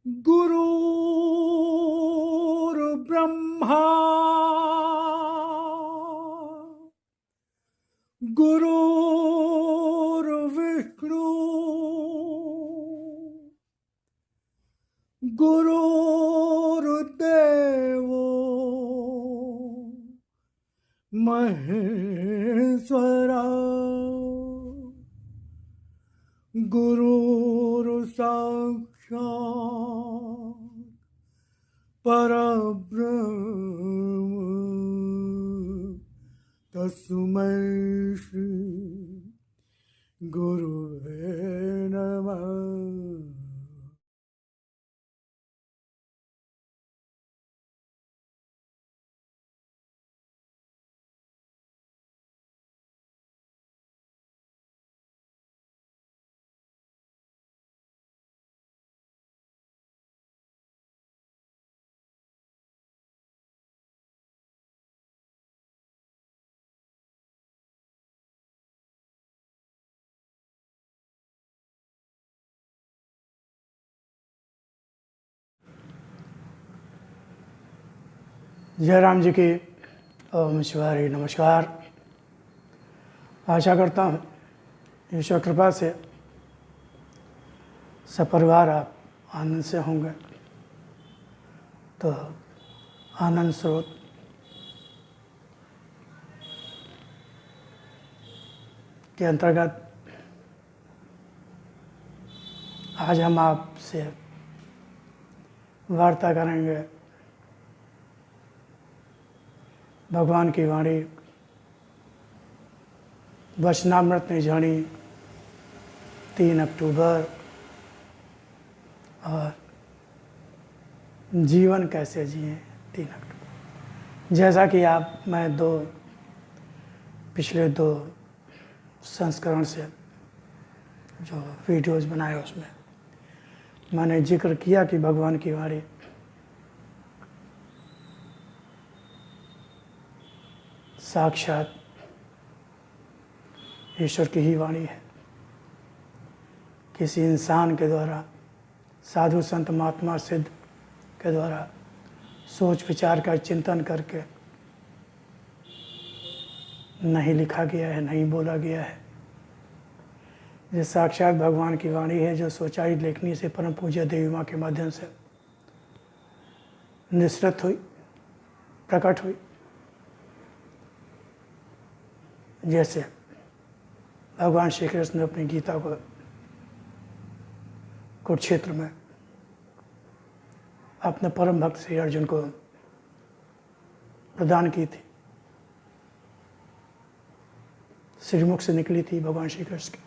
गुरुर्ब्रह्मा गुरुर्विष्णु गुरुर्देवो महेश्वरा गुरुर्साक्षात् परब्रह्म तस्मै श्री गुरुवे नमः। जयराम जी की ओम शिवाय नमस्कार। आशा करता हूँ ईश्वर कृपा से सपरिवार आप आनंद से होंगे। तो आनंद स्रोत के अंतर्गत आज हम आपसे वार्ता करेंगे भगवान की वाणी वचनामृत निझानी 3 अक्टूबर और जीवन कैसे जिए 3 अक्टूबर। जैसा कि मैं पिछले 2 संस्करण से जो वीडियोस बनाए उसमें मैंने जिक्र किया कि भगवान की वाणी साक्षात ईश्वर की ही वाणी है। किसी इंसान के द्वारा, साधु संत महात्मा सिद्ध के द्वारा सोच विचार का चिंतन करके नहीं लिखा गया है, नहीं बोला गया है। ये साक्षात भगवान की वाणी है जो सोचाई लेखनी से परम पूज्य देवी माँ के माध्यम से निसृत हुई, प्रकट हुई। जैसे भगवान श्री कृष्ण ने अपनी गीता को कुरुक्षेत्र में अपने परम भक्त श्री अर्जुन को प्रदान की थी, श्रीमुख से निकली थी भगवान श्री कृष्ण की।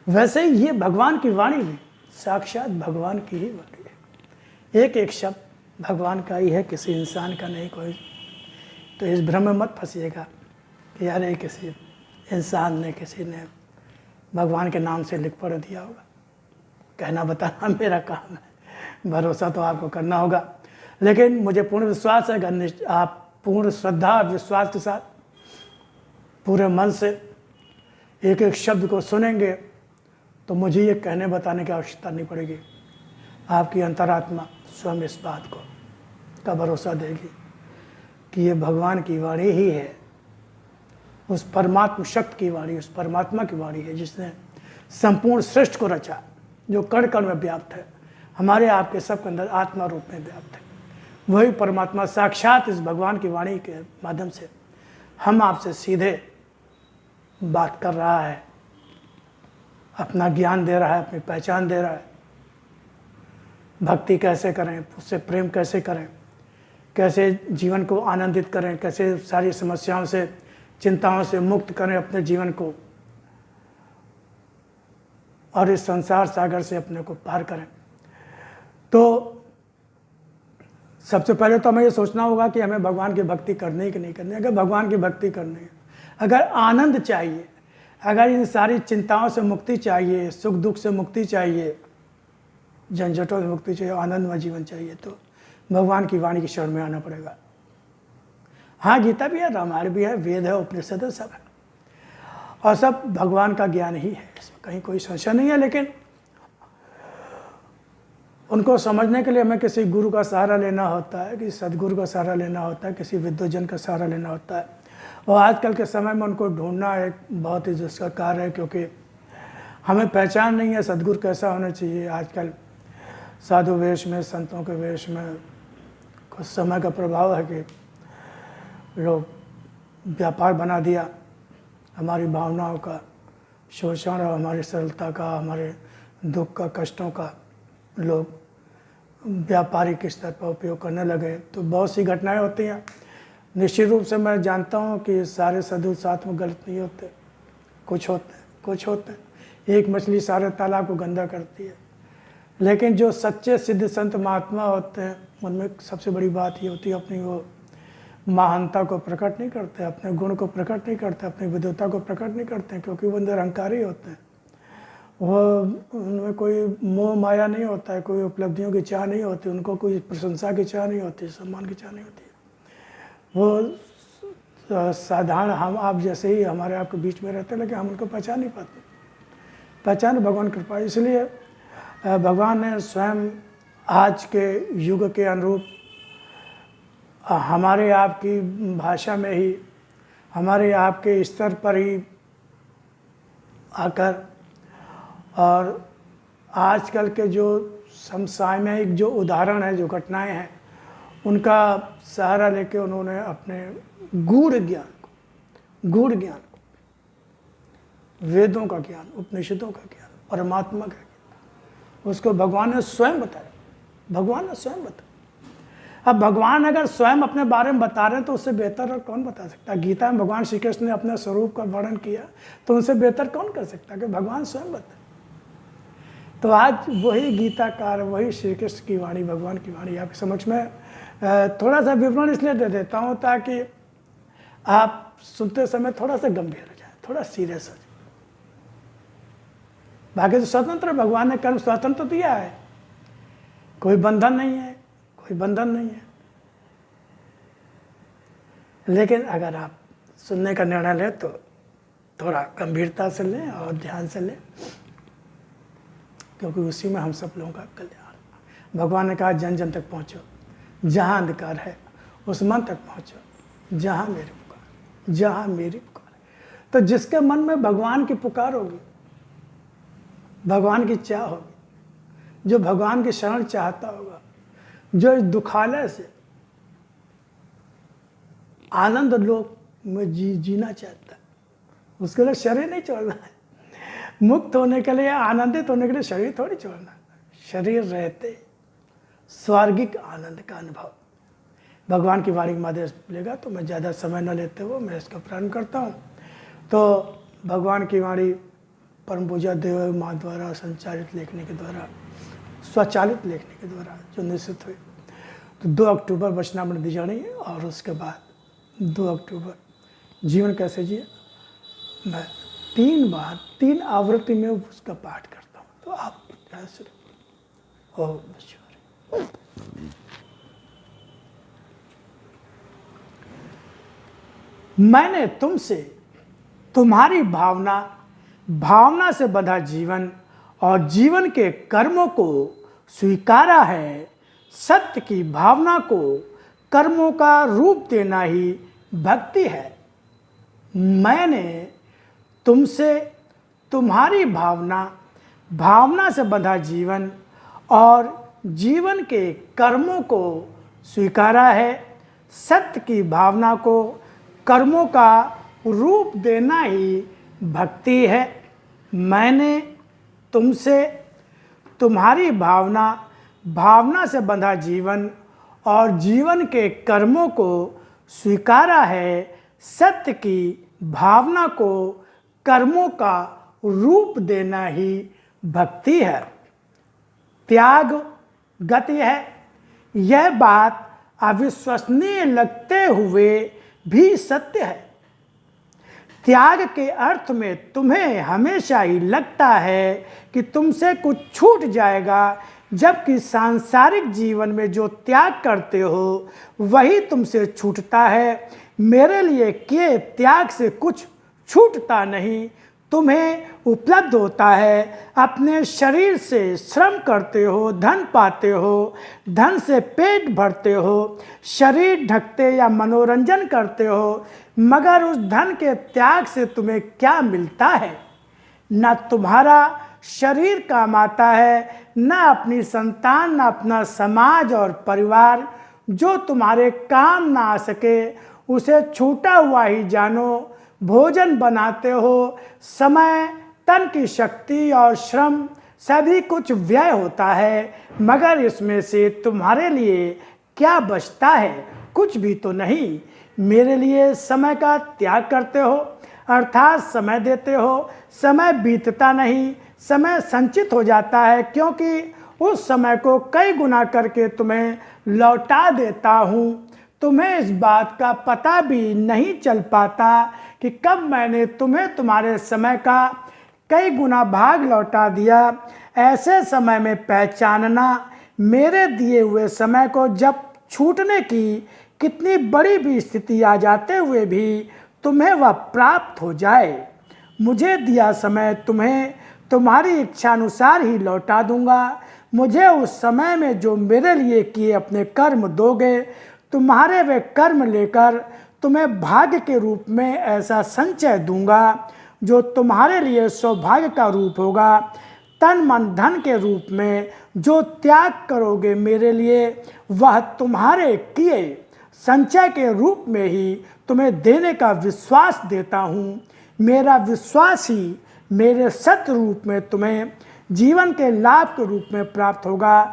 वैसे ही ये भगवान की वाणी भी साक्षात भगवान की ही वाणी है। एक एक शब्द भगवान का ही है, किसी इंसान का नहीं कोई। तो इस भ्रम में मत फंसिएगा कि यार ये किसी इंसान ने, किसी ने भगवान के नाम से लिख पढ़ दिया होगा। कहना बताना मेरा काम है, भरोसा तो आपको करना होगा। लेकिन मुझे पूर्ण विश्वास है कि आप पूर्ण श्रद्धा विश्वास के साथ पूरे मन से एक एक शब्द को सुनेंगे तो मुझे ये कहने बताने की आवश्यकता नहीं पड़ेगी। आपकी अंतरात्मा स्वयं इस बात को का भरोसा देगी कि ये भगवान की वाणी ही है, उस परमात्मा शक्ति की वाणी, उस परमात्मा की वाणी है जिसने संपूर्ण सृष्टि को रचा, जो कण कण में व्याप्त है, हमारे आपके सब के अंदर आत्मा रूप में व्याप्त है। वही परमात्मा साक्षात इस भगवान की वाणी के माध्यम से हम आपसे सीधे बात कर रहा है, अपना ज्ञान दे रहा है, अपनी पहचान दे रहा है। भक्ति कैसे करें, उससे प्रेम कैसे करें, कैसे जीवन को आनंदित करें, कैसे सारी समस्याओं से, चिंताओं से मुक्त करें अपने जीवन को और इस संसार सागर से अपने को पार करें। तो सबसे पहले तो हमें ये सोचना होगा कि हमें भगवान की भक्ति करनी है कि नहीं करनी है। अगर भगवान की भक्ति करनी है, अगर आनंद चाहिए, अगर इन सारी चिंताओं से मुक्ति चाहिए, सुख दुख से मुक्ति चाहिए, झंझटों से मुक्ति चाहिए, आनंदमय जीवन चाहिए, तो भगवान की वाणी की शरण में आना पड़ेगा। हाँ, गीता भी है, रामायण भी है, वेद है, उपनिषद है, सब है और सब भगवान का ज्ञान ही है, इसमें कहीं कोई संशय नहीं है। लेकिन उनको समझने के लिए हमें किसी गुरु का सहारा लेना होता है, किसी सदगुरु का सहारा लेना होता है, किसी विद्वजन का सहारा लेना होता है। और आजकल के समय में उनको ढूंढना एक बहुत ही दुष्कर कार्य है, क्योंकि हमें पहचान नहीं है सदगुरु कैसा होना चाहिए। आजकल साधु वेश में, संतों के वेश में कुछ समय का प्रभाव है कि लोग व्यापार बना दिया हमारी भावनाओं का, शोषण और हमारी सरलता का, हमारे दुख का, कष्टों का लोग व्यापारिक स्तर पर उपयोग करने लगे। तो बहुत सी घटनाएं होती हैं। निश्चित रूप से मैं जानता हूँ कि सारे साधु साथ में गलत नहीं होते, कुछ होते हैं। एक मछली सारे तालाब को गंदा करती है, लेकिन जो सच्चे सिद्ध संत महात्मा होते हैं उनमें सबसे बड़ी बात ये होती है, अपनी वो महानता को प्रकट नहीं करते, अपने गुण को प्रकट नहीं करते, अपनी विद्वता को प्रकट नहीं करते, क्योंकि वो निरहंकारी होते हैं। वो उनमें कोई मोह माया नहीं होता है, कोई उपलब्धियों की चाह नहीं होती, उनको कोई प्रशंसा की चाह नहीं होती, सम्मान की चाह नहीं होती। वो साधारण हम आप जैसे ही हमारे आपके बीच में रहते हैं, लेकिन हम उनको पहचान नहीं पाते। पहचान भगवान कृपा। इसलिए भगवान ने स्वयं आज के युग के अनुरूप हमारे आपकी भाषा में ही, हमारे आपके स्तर पर ही आकर, और आजकल के जो समसामयिक जो उदाहरण है, जो घटनाएं हैं, उनका सहारा लेके उन्होंने अपने गूढ़ ज्ञान को, वेदों का ज्ञान, उपनिषदों का ज्ञान, परमात्मा का ज्ञान, उसको भगवान ने स्वयं बताया। भगवान ने स्वयं बताया। अब भगवान अगर स्वयं अपने बारे में बता रहे हैं तो उससे बेहतर और कौन बता सकता है। गीता में भगवान श्री कृष्ण ने अपने स्वरूप का वर्णन किया, तो उनसे बेहतर कौन कर सकता है कि भगवान स्वयं बताए। तो आज वही गीताकार, वही श्री कृष्ण की वाणी, भगवान की वाणी आपके समक्ष में थोड़ा सा विवरण इसलिए दे देता हूँ ताकि आप सुनते समय थोड़ा सा गंभीर हो जाए, थोड़ा सीरियस हो जाए। बाकी तो स्वतंत्र, भगवान ने कर्म स्वतंत्र दिया है, कोई बंधन नहीं है, कोई बंधन नहीं है। लेकिन अगर आप सुनने का निर्णय लें तो थोड़ा गंभीरता से लें और ध्यान से लें, क्योंकि उसी में हम सब लोगों का कल्याण। भगवान ने कहा जन जन तक पहुँचो, जहाँ अंधकार है उस मन तक पहुँचो, जहाँ मेरी पुकार, जहाँ मेरी पुकार। तो जिसके मन में भगवान की पुकार होगी, भगवान की चाह होगी, जो भगवान की शरण चाहता होगा, जो इस दुखालय से आनंद लोक में जीना चाहता है, उसके लिए शरीर नहीं छोड़ना है। मुक्त होने के लिए, आनंदित होने के लिए शरीर थोड़ी छोड़ना है। शरीर रहते स्वर्गिक आनंद का अनुभव भगवान की वाणी के माध्यम से मिलेगा। तो मैं ज़्यादा समय न लेते हुए मैं इसका प्रारंभ करता हूँ। तो भगवान की वाणी परम पूज्य देव माँ द्वारा संचालित लेखनी के द्वारा, स्वचालित लेखनी के द्वारा जो निश्चित हुई, तो 2 अक्टूबर वचनामृत दी जानी है। और उसके बाद 2 अक्टूबर जीवन कैसे जिए, मैं 3 बार 3 आवृत्ति में उसका पाठ करता हूँ। तो आप ओम ईश्वर। मैंने तुमसे तुम्हारी भावना से बंधा जीवन और जीवन के कर्मों को स्वीकारा है। सत्य की भावना को कर्मों का रूप देना ही भक्ति है। मैंने तुमसे तुम्हारी भावना से बंधा जीवन और जीवन के कर्मों को स्वीकारा है। सत्य की भावना को कर्मों का रूप देना ही भक्ति है। मैंने तुमसे तुम्हारी भावना से बंधा जीवन और जीवन के कर्मों को स्वीकारा है। सत्य की भावना को कर्मों का रूप देना ही भक्ति है। त्याग गति है। यह बात अविश्वसनीय लगते हुए भी सत्य है। त्याग के अर्थ में तुम्हें हमेशा ही लगता है कि तुमसे कुछ छूट जाएगा, जबकि सांसारिक जीवन में जो त्याग करते हो वही तुमसे छूटता है। मेरे लिए किए त्याग से कुछ छूटता नहीं, तुम्हें उपलब्ध होता है। अपने शरीर से श्रम करते हो, धन पाते हो, धन से पेट भरते हो, शरीर ढकते या मनोरंजन करते हो, मगर उस धन के त्याग से तुम्हें क्या मिलता है? न तुम्हारा शरीर काम आता है, न अपनी संतान, न अपना समाज और परिवार। जो तुम्हारे काम ना आ सके उसे छूटा हुआ ही जानो। भोजन बनाते हो, समय, तन की शक्ति और श्रम सभी कुछ व्यय होता है, मगर इसमें से तुम्हारे लिए क्या बचता है? कुछ भी तो नहीं। मेरे लिए समय का त्याग करते हो, अर्थात समय देते हो। समय बीतता नहीं, समय संचित हो जाता है, क्योंकि उस समय को कई गुना करके तुम्हें लौटा देता हूँ। तुम्हें इस बात का पता भी नहीं चल पाता कि कब मैंने तुम्हें तुम्हारे समय का कई गुना भाग लौटा दिया। ऐसे समय में पहचानना मेरे दिए हुए समय को, जब छूटने की कितनी बड़ी भी स्थिति आ जाते हुए भी तुम्हें वह प्राप्त हो जाए। मुझे दिया समय तुम्हें तुम्हारी इच्छानुसार ही लौटा दूंगा। मुझे उस समय में जो मेरे लिए किए अपने कर्म दोगे, तुम्हारे वे कर्म लेकर तुम्हें भाग्य के रूप में ऐसा संचय दूंगा जो तुम्हारे लिए सौभाग्य का रूप होगा। तन मन धन के रूप में जो त्याग करोगे मेरे लिए, वह तुम्हारे किए संचय के रूप में ही तुम्हें देने का विश्वास देता हूँ। मेरा विश्वास ही मेरे सत्य रूप में तुम्हें जीवन के लाभ के रूप में प्राप्त होगा।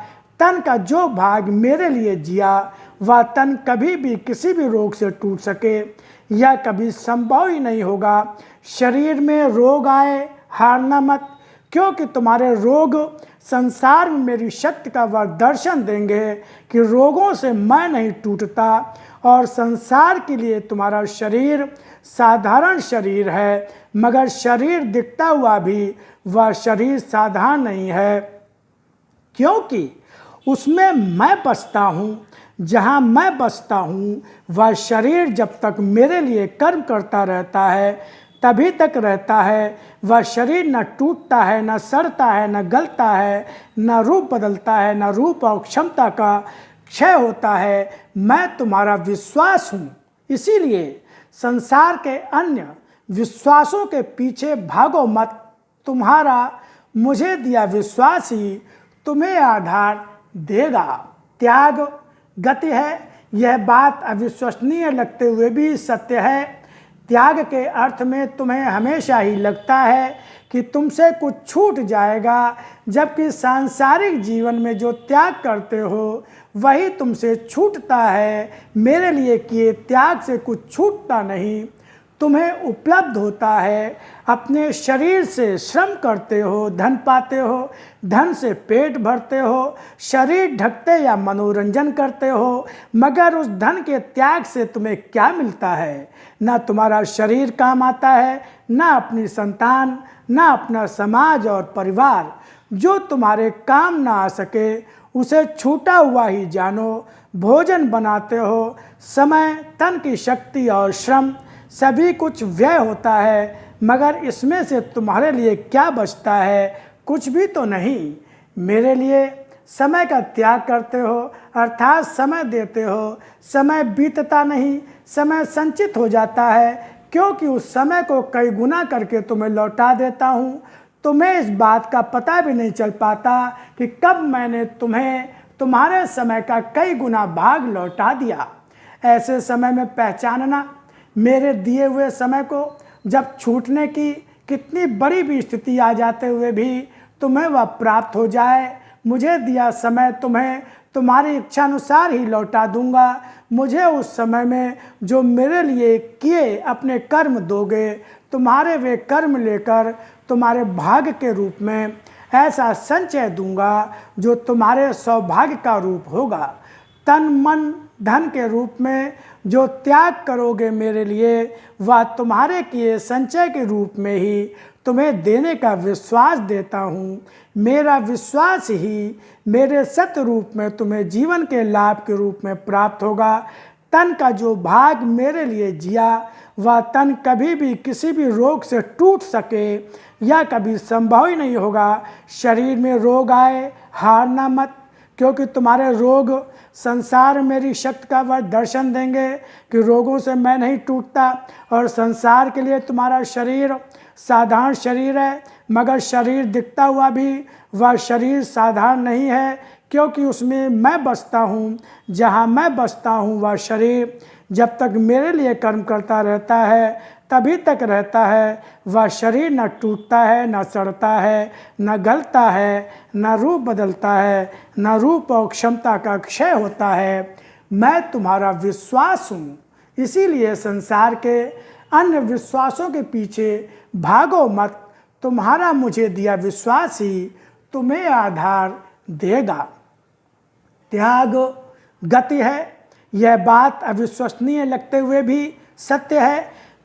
तन का जो भाग मेरे लिए जिया, वह तन कभी भी किसी भी रोग से टूट सके यह कभी संभव ही नहीं होगा। शरीर में रोग आए, हारना मत, क्योंकि तुम्हारे रोग संसार में मेरी शक्ति का वह दर्शन देंगे कि रोगों से मैं नहीं टूटता। और संसार के लिए तुम्हारा शरीर साधारण शरीर है, मगर शरीर दिखता हुआ भी वह शरीर साधारण नहीं है, क्योंकि उसमें मैं बसता हूँ। जहाँ मैं बसता हूँ वह शरीर जब तक मेरे लिए कर्म करता रहता है तभी तक रहता है। वह शरीर न टूटता है, न सड़ता है, न गलता है, न रूप बदलता है, न रूप और क्षमता का क्षय होता है। मैं तुम्हारा विश्वास हूँ, इसीलिए संसार के अन्य विश्वासों के पीछे भागो मत। तुम्हारा मुझे दिया विश्वास ही तुम्हें आधार देगा। त्याग गति है, यह बात अविश्वसनीय लगते हुए भी सत्य है। त्याग के अर्थ में तुम्हें हमेशा ही लगता है कि तुमसे कुछ छूट जाएगा, जबकि सांसारिक जीवन में जो त्याग करते हो वही तुमसे छूटता है। मेरे लिए किए त्याग से कुछ छूटता नहीं, तुम्हें उपलब्ध होता है। अपने शरीर से श्रम करते हो, धन पाते हो, धन से पेट भरते हो, शरीर ढकते या मनोरंजन करते हो, मगर उस धन के त्याग से तुम्हें क्या मिलता है? न तुम्हारा शरीर काम आता है, न अपनी संतान, न अपना समाज और परिवार। जो तुम्हारे काम ना आ सके उसे छूटा हुआ ही जानो। भोजन बनाते हो, समय, तन की शक्ति और श्रम सभी कुछ व्यय होता है, मगर इसमें से तुम्हारे लिए क्या बचता है? कुछ भी तो नहीं। मेरे लिए समय का त्याग करते हो, अर्थात समय देते हो। समय बीतता नहीं, समय संचित हो जाता है, क्योंकि उस समय को कई गुना करके तुम्हें लौटा देता हूँ। तुम्हें इस बात का पता भी नहीं चल पाता कि कब मैंने तुम्हें तुम्हारे समय का कई गुना भाग लौटा दिया। ऐसे समय में पहचानना मेरे दिए हुए समय को, जब छूटने की कितनी बड़ी भी स्थिति आ जाते हुए भी तुम्हें वह प्राप्त हो जाए। मुझे दिया समय तुम्हें तुम्हारी इच्छानुसार ही लौटा दूंगा। मुझे उस समय में जो मेरे लिए किए अपने कर्म दोगे, तुम्हारे वे कर्म लेकर तुम्हारे भाग्य के रूप में ऐसा संचय दूंगा जो तुम्हारे सौभाग्य का रूप होगा। तन मन धन के रूप में जो त्याग करोगे मेरे लिए, वह तुम्हारे किए संचय के रूप में ही तुम्हें देने का विश्वास देता हूँ। मेरा विश्वास ही मेरे सत्य रूप में तुम्हें जीवन के लाभ के रूप में प्राप्त होगा। तन का जो भाग मेरे लिए जिया वह तन कभी भी किसी भी रोग से टूट सके या कभी संभव ही नहीं होगा। शरीर में रोग आए हारना मत, क्योंकि तुम्हारे रोग संसार मेरी शक्ति का वह दर्शन देंगे कि रोगों से मैं नहीं टूटता। और संसार के लिए तुम्हारा शरीर साधारण शरीर है, मगर शरीर दिखता हुआ भी वह शरीर साधारण नहीं है, क्योंकि उसमें मैं बसता हूँ। जहाँ मैं बसता हूँ वह शरीर जब तक मेरे लिए कर्म करता रहता है तभी तक रहता है। वह शरीर न टूटता है, न सड़ता है, न गलता है, न रूप बदलता है, न रूप और क्षमता का क्षय होता है। मैं तुम्हारा विश्वास हूँ, इसीलिए संसार के अन्य विश्वासों के पीछे भागो मत। तुम्हारा मुझे दिया विश्वास ही तुम्हें आधार देगा। त्याग गति है, यह बात अविश्वसनीय लगते हुए भी सत्य है।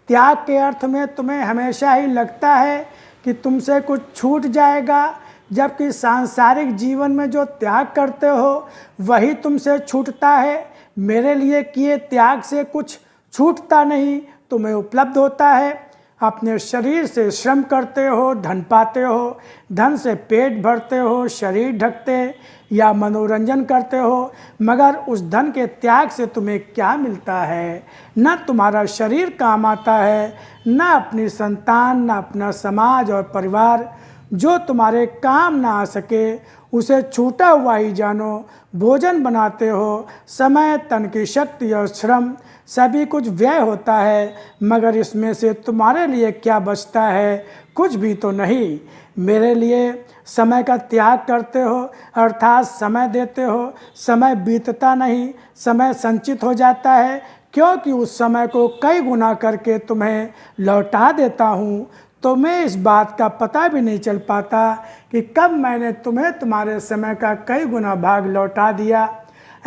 त्याग के अर्थ में तुम्हें हमेशा ही लगता है कि तुमसे कुछ छूट जाएगा, जबकि सांसारिक जीवन में जो त्याग करते हो वही तुमसे छूटता है। मेरे लिए किए त्याग से कुछ छूटता नहीं, तुम्हें उपलब्ध होता है। अपने शरीर से श्रम करते हो, धन पाते हो, धन से पेट भरते हो, शरीर ढकते या मनोरंजन करते हो, मगर उस धन के त्याग से तुम्हें क्या मिलता है? न तुम्हारा शरीर काम आता है, न अपनी संतान, न अपना समाज और परिवार। जो तुम्हारे काम ना आ सके उसे छूटा हुआ ही जानो। भोजन बनाते हो, समय, तन की शक्ति और श्रम सभी कुछ व्यय होता है, मगर इसमें से तुम्हारे लिए क्या बचता है? कुछ भी तो नहीं। मेरे लिए समय का त्याग करते हो, अर्थात समय देते हो। समय बीतता नहीं, समय संचित हो जाता है, क्योंकि उस समय को कई गुना करके तुम्हें लौटा देता हूँ। तुम्हें इस बात का पता भी नहीं चल पाता कि कब मैंने तुम्हें तुम्हारे समय का कई गुना भाग लौटा दिया।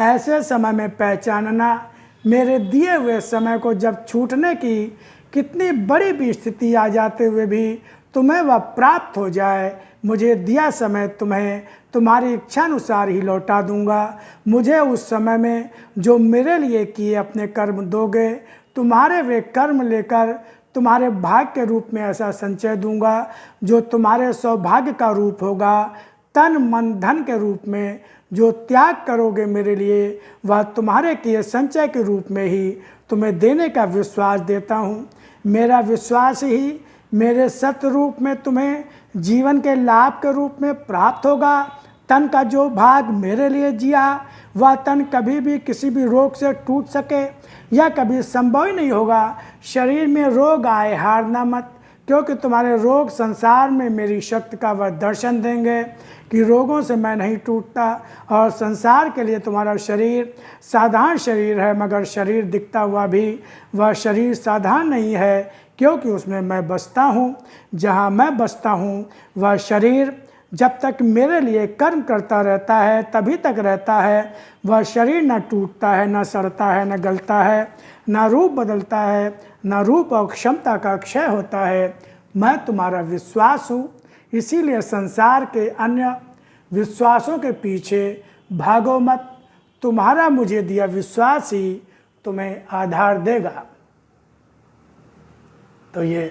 ऐसे समय में पहचानना, मेरे दिए हुए समय को जब छूटने की कितनी बड़ी भी स्थिति आ जाते हुए भी तुम्हें वह प्राप्त हो जाए, मुझे दिया समय तुम्हें तुम्हारी इच्छानुसार ही लौटा दूंगा। मुझे उस समय में जो मेरे लिए किए अपने कर्म दोगे, तुम्हारे वे कर्म लेकर तुम्हारे भाग्य के रूप में ऐसा संचय दूंगा जो तुम्हारे सौभाग्य का रूप होगा। तन मन धन के रूप में जो त्याग करोगे मेरे लिए, वह तुम्हारे किए संचय के रूप में ही तुम्हें देने का विश्वास देता हूँ। मेरा विश्वास ही मेरे सत्य रूप में तुम्हें जीवन के लाभ के रूप में प्राप्त होगा। तन का जो भाग मेरे लिए जिया वह तन कभी भी किसी भी रोग से टूट सके या कभी संभव ही नहीं होगा। शरीर में रोग आए हारना मत, क्योंकि तुम्हारे रोग संसार में मेरी शक्ति का वह दर्शन देंगे कि रोगों से मैं नहीं टूटता। और संसार के लिए तुम्हारा शरीर साधारण शरीर है, मगर शरीर दिखता हुआ भी वह शरीर साधारण नहीं है, क्योंकि उसमें मैं बसता हूँ। जहाँ मैं बसता हूँ वह शरीर जब तक मेरे लिए कर्म करता रहता है तभी तक रहता है। वह शरीर न टूटता है, न सड़ता है, न गलता है, न रूप बदलता है, न रूप और क्षमता का क्षय होता है। मैं तुम्हारा विश्वास हूँ, इसीलिए संसार के अन्य विश्वासों के पीछे भागो मत। तुम्हारा मुझे दिया विश्वास ही तुम्हें आधार देगा। तो ये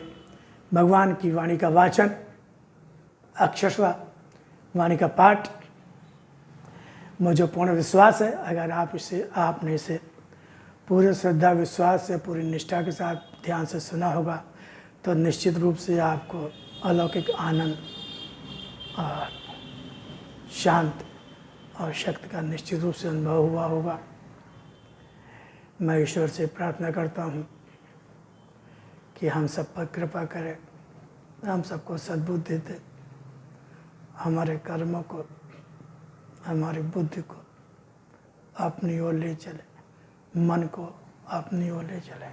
भगवान की वाणी का वाचन, अक्षरशः वाणी का पाठ, मुझे पूर्ण विश्वास है अगर आपने इसे पूरे श्रद्धा विश्वास से पूरी निष्ठा के साथ ध्यान से सुना होगा तो निश्चित रूप से आपको अलौकिक आनंद और शांत और शक्ति का निश्चित रूप से अनुभव हुआ होगा। मैं ईश्वर से प्रार्थना करता हूँ कि हम सब पर कृपा करें, हम सबको सद्बुद्धि दे, हमारे कर्मों को, हमारी बुद्धि को अपनी ओर ले चले, मन को अपनी ओर ले चले।